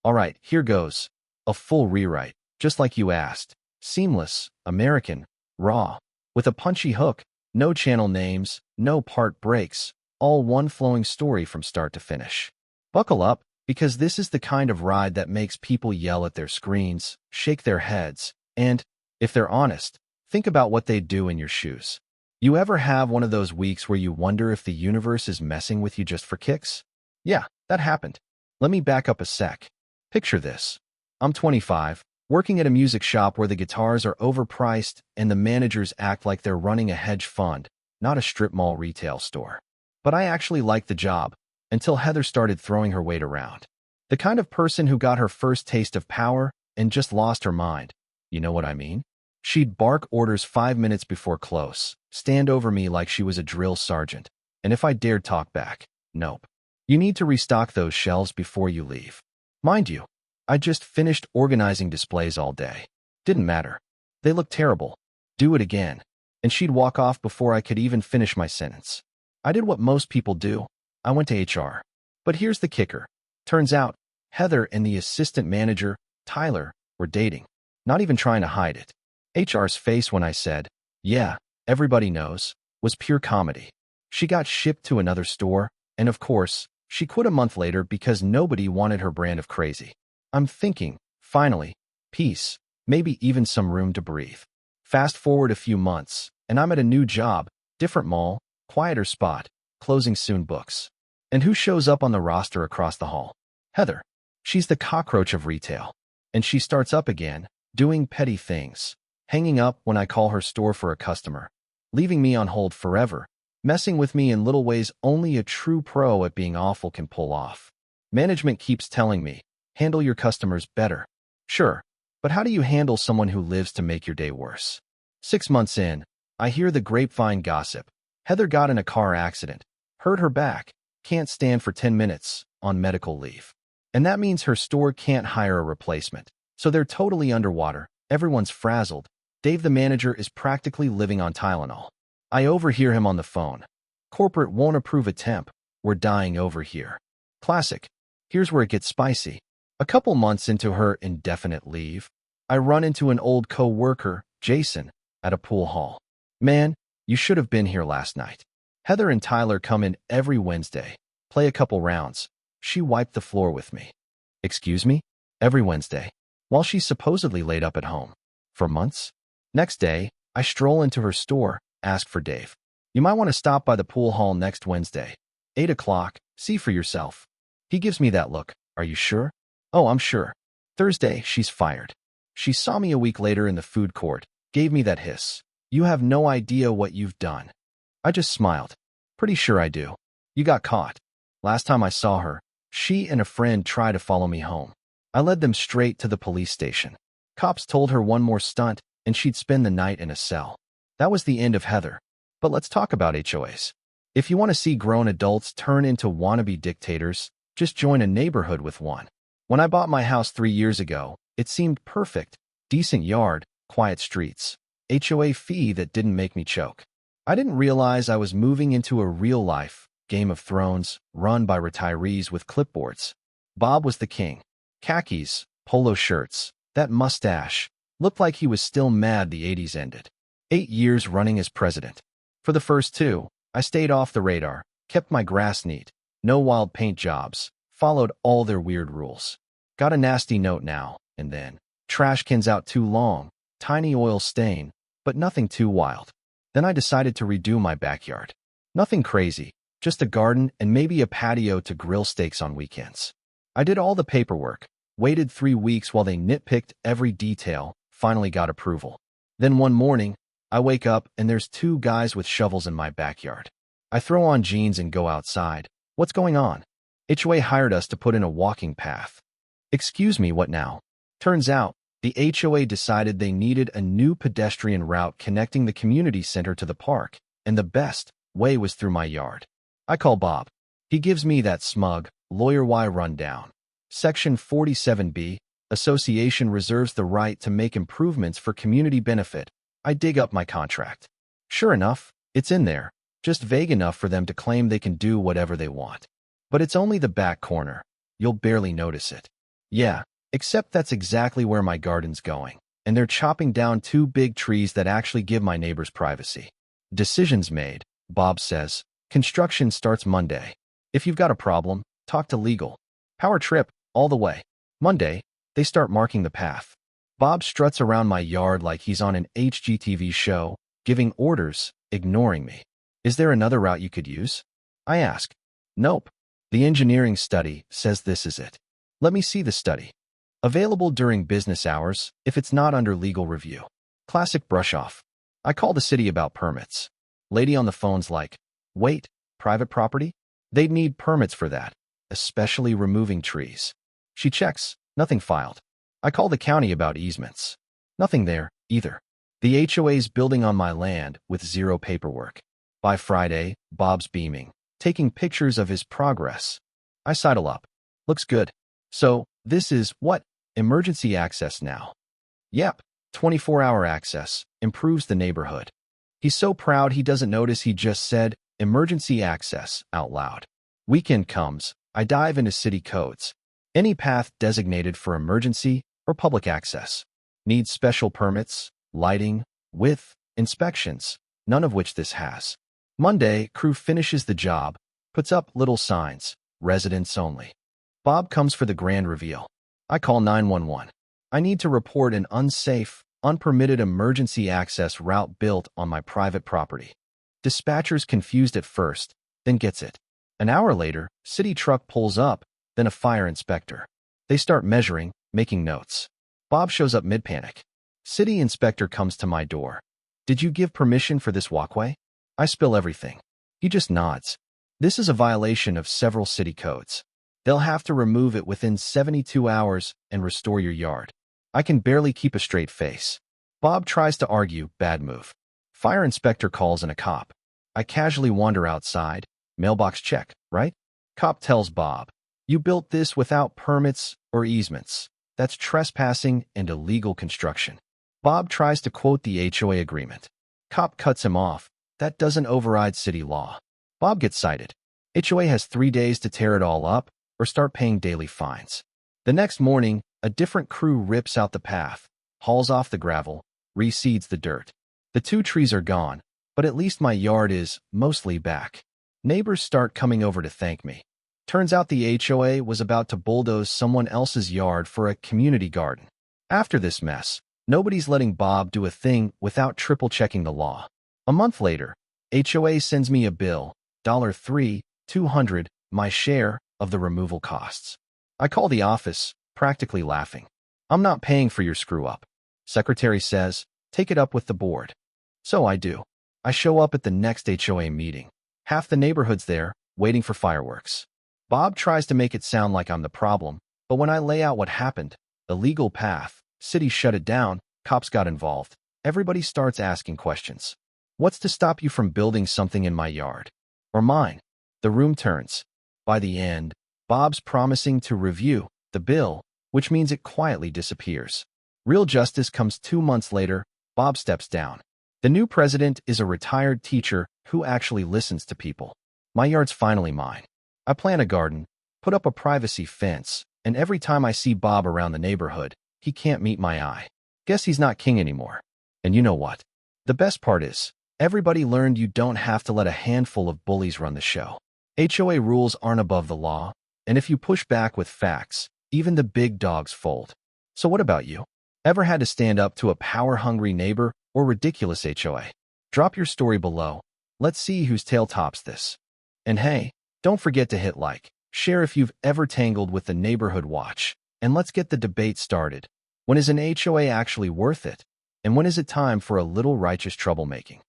Alright, here goes. A full rewrite, just like you asked. Seamless, American, raw, with a punchy hook, no channel names, no part breaks, all one flowing story from start to finish. Buckle up, because this is the kind of ride that makes people yell at their screens, shake their heads, and, if they're honest, think about what they'd do in your shoes. You ever have one of those weeks where you wonder if the universe is messing with you just for kicks? Yeah, that happened. Let me back up a sec. Picture this. I'm 25, working at a music shop where the guitars are overpriced and the managers act like they're running a hedge fund, not a strip mall retail store. But I actually liked the job, until Heather started throwing her weight around. The kind of person who got her first taste of power and just lost her mind. You know what I mean? She'd bark orders 5 minutes before close, stand over me like she was a drill sergeant, and if I dared talk back, nope. You need to restock those shelves before you leave. Mind you, I just finished organizing displays all day. Didn't matter. They looked terrible. Do it again. And she'd walk off before I could even finish my sentence. I did what most people do. I went to HR. But here's the kicker. Turns out, Heather and the assistant manager, Tyler, were dating. Not even trying to hide it. HR's face when I said, yeah, everybody knows, was pure comedy. She got shipped to another store, and of course, she quit a month later because nobody wanted her brand of crazy. I'm thinking, finally, peace, maybe even some room to breathe. Fast forward a few months, and I'm at a new job, different mall, quieter spot, closing soon books. And who shows up on the roster across the hall? Heather. She's the cockroach of retail. And she starts up again, doing petty things, hanging up when I call her store for a customer, leaving me on hold forever, messing with me in little ways only a true pro at being awful can pull off. Management keeps telling me, handle your customers better. Sure, but how do you handle someone who lives to make your day worse? 6 months in, I hear the grapevine gossip. Heather got in a car accident, hurt her back, can't stand for 10 minutes, on medical leave. And that means her store can't hire a replacement. So they're totally underwater, everyone's frazzled. Dave the manager is practically living on Tylenol. I overhear him on the phone. Corporate won't approve a temp. We're dying over here. Classic. Here's where it gets spicy. A couple months into her indefinite leave, I run into an old co-worker, Jason, at a pool hall. Man, you should have been here last night. Heather and Tyler come in every Wednesday, play a couple rounds. She wiped the floor with me. Excuse me? Every Wednesday, while she's supposedly laid up at home. For months? Next day, I stroll into her store, ask for Dave. You might want to stop by the pool hall next Wednesday. 8 o'clock, see for yourself. He gives me that look. Are you sure? Oh, I'm sure. Thursday, she's fired. She saw me a week later in the food court, gave me that hiss. You have no idea what you've done. I just smiled. Pretty sure I do. You got caught. Last time I saw her, she and a friend tried to follow me home. I led them straight to the police station. Cops told her one more stunt, and she'd spend the night in a cell. That was the end of Heather. But let's talk about HOAs. If you want to see grown adults turn into wannabe dictators, just join a neighborhood with one. When I bought my house 3 years ago, it seemed perfect. Decent yard, quiet streets. HOA fee that didn't make me choke. I didn't realize I was moving into a real-life Game of Thrones run by retirees with clipboards. Bob was the king. Khakis, polo shirts, that mustache. Looked like he was still mad the 80s ended. 8 years running as president. For the first 2, I stayed off the radar, kept my grass neat, no wild paint jobs, followed all their weird rules. Got a nasty note now and then. Trash cans out too long, tiny oil stain, but nothing too wild. Then I decided to redo my backyard. Nothing crazy, just a garden and maybe a patio to grill steaks on weekends. I did all the paperwork, waited 3 weeks while they nitpicked every detail, finally got approval. Then one morning, I wake up and there's 2 guys with shovels in my backyard. I throw on jeans and go outside. What's going on? HOA hired us to put in a walking path. Excuse me, what now? Turns out, the HOA decided they needed a new pedestrian route connecting the community center to the park, and the best way was through my yard. I call Bob. He gives me that smug, lawyer Y rundown. Section 47B, Association reserves the right to make improvements for community benefit. I dig up my contract. Sure enough, it's in there, just vague enough for them to claim they can do whatever they want. But it's only the back corner. You'll barely notice it. Yeah, except that's exactly where my garden's going, and they're chopping down 2 big trees that actually give my neighbors privacy. Decisions made, Bob says. Construction starts Monday. If you've got a problem, talk to legal. Power trip, all the way. Monday, they start marking the path. Bob struts around my yard like he's on an HGTV show, giving orders, ignoring me. Is there another route you could use? I ask. Nope. The engineering study says this is it. Let me see the study. Available during business hours if it's not under legal review. Classic brush off. I call the city about permits. Lady on the phone's like, wait, private property? They'd need permits for that, especially removing trees. She checks, nothing filed. I call the county about easements. Nothing there, either. The HOA's building on my land with zero paperwork. By Friday, Bob's beaming, taking pictures of his progress. I sidle up. Looks good. So, this is, what, emergency access now? Yep, 24-hour access, improves the neighborhood. He's so proud he doesn't notice he just said, emergency access, out loud. Weekend comes, I dive into city codes. Any path designated for emergency or public access. Needs special permits, lighting, width, inspections, none of which this has. Monday, crew finishes the job, puts up little signs, residents only. Bob comes for the grand reveal. I call 911. I need to report an unsafe, unpermitted emergency access route built on my private property. Dispatcher's confused at first, then gets it. An hour later, city truck pulls up, then a fire inspector. They start measuring, making notes. Bob shows up mid-panic. City inspector comes to my door. Did you give permission for this walkway? I spill everything. He just nods. This is a violation of several city codes. They'll have to remove it within 72 hours and restore your yard. I can barely keep a straight face. Bob tries to argue, bad move. Fire inspector calls in a cop. I casually wander outside. Mailbox check, right? Cop tells Bob, you built this without permits or easements. That's trespassing and illegal construction. Bob tries to quote the HOA agreement. Cop cuts him off. That doesn't override city law. Bob gets cited. HOA has 3 days to tear it all up or start paying daily fines. The next morning, a different crew rips out the path, hauls off the gravel, reseeds the dirt. The 2 trees are gone, but at least my yard is mostly back. Neighbors start coming over to thank me. Turns out the HOA was about to bulldoze someone else's yard for a community garden. After this mess, nobody's letting Bob do a thing without triple-checking the law. A month later, HOA sends me a bill, $3,200, my share of the removal costs. I call the office, practically laughing. I'm not paying for your screw-up. Secretary says, take it up with the board. So I do. I show up at the next HOA meeting. Half the neighborhood's there, waiting for fireworks. Bob tries to make it sound like I'm the problem, but when I lay out what happened, the legal path, city shut it down, cops got involved. Everybody starts asking questions. What's to stop you from building something in my yard? Or mine? The room turns. By the end, Bob's promising to review the bill, which means it quietly disappears. Real justice comes 2 months later. Bob steps down. The new president is a retired teacher who actually listens to people. My yard's finally mine. I plant a garden, put up a privacy fence, and every time I see Bob around the neighborhood, he can't meet my eye. Guess he's not king anymore. And you know what? The best part is, everybody learned you don't have to let a handful of bullies run the show. HOA rules aren't above the law, and if you push back with facts, even the big dogs fold. So what about you? Ever had to stand up to a power-hungry neighbor or ridiculous HOA? Drop your story below. Let's see whose tail tops this. And hey, don't forget to hit like, share if you've ever tangled with the neighborhood watch, and let's get the debate started. When is an HOA actually worth it? And when is it time for a little righteous troublemaking?